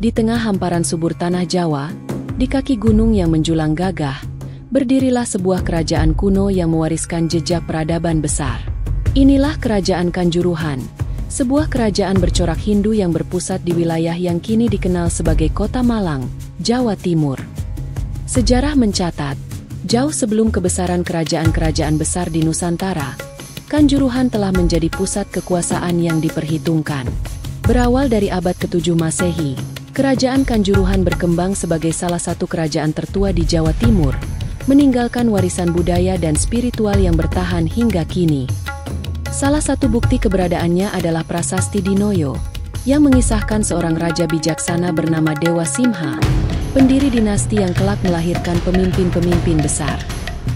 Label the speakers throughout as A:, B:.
A: Di tengah hamparan subur tanah Jawa, di kaki gunung yang menjulang gagah, berdirilah sebuah kerajaan kuno yang mewariskan jejak peradaban besar. Inilah Kerajaan Kanjuruhan, sebuah kerajaan bercorak Hindu yang berpusat di wilayah yang kini dikenal sebagai Kota Malang, Jawa Timur. Sejarah mencatat, jauh sebelum kebesaran kerajaan-kerajaan besar di Nusantara, Kanjuruhan telah menjadi pusat kekuasaan yang diperhitungkan. Berawal dari abad ke-7 Masehi, Kerajaan Kanjuruhan berkembang sebagai salah satu kerajaan tertua di Jawa Timur, meninggalkan warisan budaya dan spiritual yang bertahan hingga kini. Salah satu bukti keberadaannya adalah Prasasti Dinoyo, yang mengisahkan seorang raja bijaksana bernama Dewa Simha, pendiri dinasti yang kelak melahirkan pemimpin-pemimpin besar.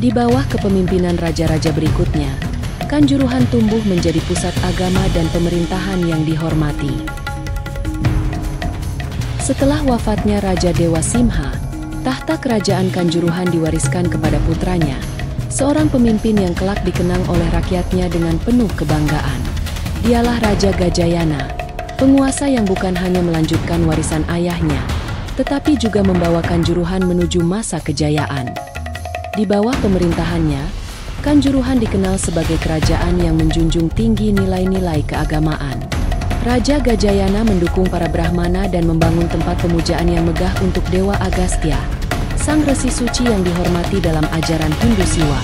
A: Di bawah kepemimpinan raja-raja berikutnya, Kanjuruhan tumbuh menjadi pusat agama dan pemerintahan yang dihormati. Setelah wafatnya Raja Dewa Simha, tahta kerajaan Kanjuruhan diwariskan kepada putranya, seorang pemimpin yang kelak dikenang oleh rakyatnya dengan penuh kebanggaan. Dialah Raja Gajayana, penguasa yang bukan hanya melanjutkan warisan ayahnya, tetapi juga membawa Kanjuruhan menuju masa kejayaan. Di bawah pemerintahannya, Kanjuruhan dikenal sebagai kerajaan yang menjunjung tinggi nilai-nilai keagamaan. Raja Gajayana mendukung para Brahmana dan membangun tempat pemujaan yang megah untuk Dewa Agastya, sang resi suci yang dihormati dalam ajaran Hindu Siwa.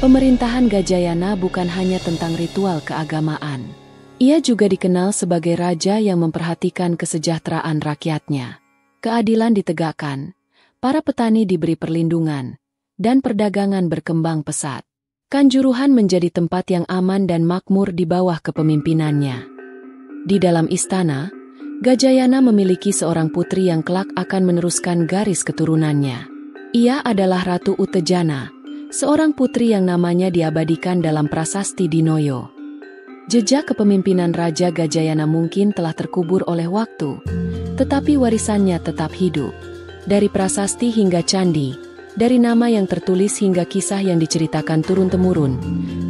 A: Pemerintahan Gajayana bukan hanya tentang ritual keagamaan. Ia juga dikenal sebagai raja yang memperhatikan kesejahteraan rakyatnya. Keadilan ditegakkan, para petani diberi perlindungan, dan perdagangan berkembang pesat. Kanjuruhan menjadi tempat yang aman dan makmur di bawah kepemimpinannya. Di dalam istana, Gajayana memiliki seorang putri yang kelak akan meneruskan garis keturunannya. Ia adalah Ratu Utejana, seorang putri yang namanya diabadikan dalam Prasasti Dinoyo. Jejak kepemimpinan Raja Gajayana mungkin telah terkubur oleh waktu, tetapi warisannya tetap hidup. Dari prasasti hingga candi, dari nama yang tertulis hingga kisah yang diceritakan turun-temurun,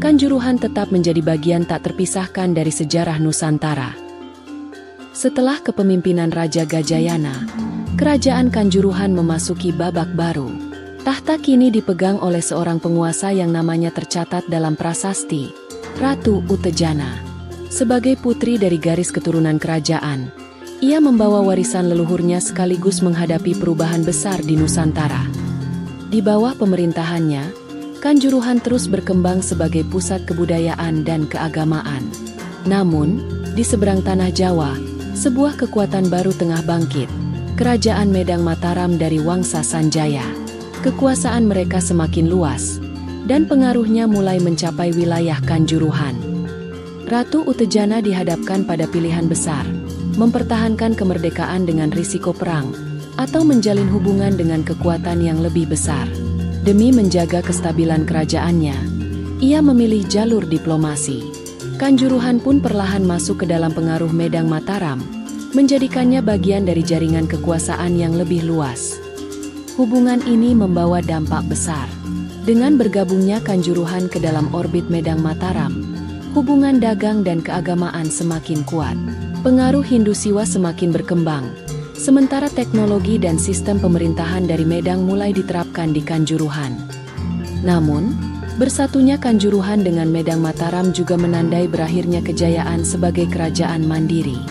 A: Kanjuruhan tetap menjadi bagian tak terpisahkan dari sejarah Nusantara. Setelah kepemimpinan Raja Gajayana, Kerajaan Kanjuruhan memasuki babak baru. Tahta kini dipegang oleh seorang penguasa yang namanya tercatat dalam prasasti, Ratu Utejana. Sebagai putri dari garis keturunan kerajaan, ia membawa warisan leluhurnya sekaligus menghadapi perubahan besar di Nusantara. Di bawah pemerintahannya, Kanjuruhan terus berkembang sebagai pusat kebudayaan dan keagamaan. Namun, di seberang tanah Jawa, sebuah kekuatan baru tengah bangkit, Kerajaan Medang Mataram dari Wangsa Sanjaya. Kekuasaan mereka semakin luas, dan pengaruhnya mulai mencapai wilayah Kanjuruhan. Ratu Utejana dihadapkan pada pilihan besar, mempertahankan kemerdekaan dengan risiko perang, atau menjalin hubungan dengan kekuatan yang lebih besar. Demi menjaga kestabilan kerajaannya, ia memilih jalur diplomasi. Kanjuruhan pun perlahan masuk ke dalam pengaruh Medang Mataram, menjadikannya bagian dari jaringan kekuasaan yang lebih luas. Hubungan ini membawa dampak besar. Dengan bergabungnya Kanjuruhan ke dalam orbit Medang Mataram, hubungan dagang dan keagamaan semakin kuat. Pengaruh Hindu Siwa semakin berkembang, sementara teknologi dan sistem pemerintahan dari Medang mulai diterapkan di Kanjuruhan. Namun, bersatunya Kanjuruhan dengan Medang Mataram juga menandai berakhirnya kejayaan sebagai kerajaan mandiri.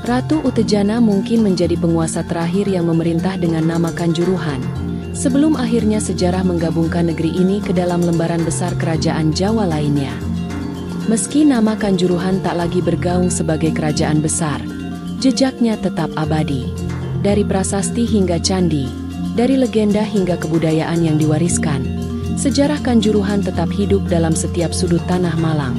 A: Ratu Utejana mungkin menjadi penguasa terakhir yang memerintah dengan nama Kanjuruhan, sebelum akhirnya sejarah menggabungkan negeri ini ke dalam lembaran besar kerajaan Jawa lainnya. Meski nama Kanjuruhan tak lagi bergaung sebagai kerajaan besar, jejaknya tetap abadi. Dari prasasti hingga candi, dari legenda hingga kebudayaan yang diwariskan, sejarah Kanjuruhan tetap hidup dalam setiap sudut tanah Malang.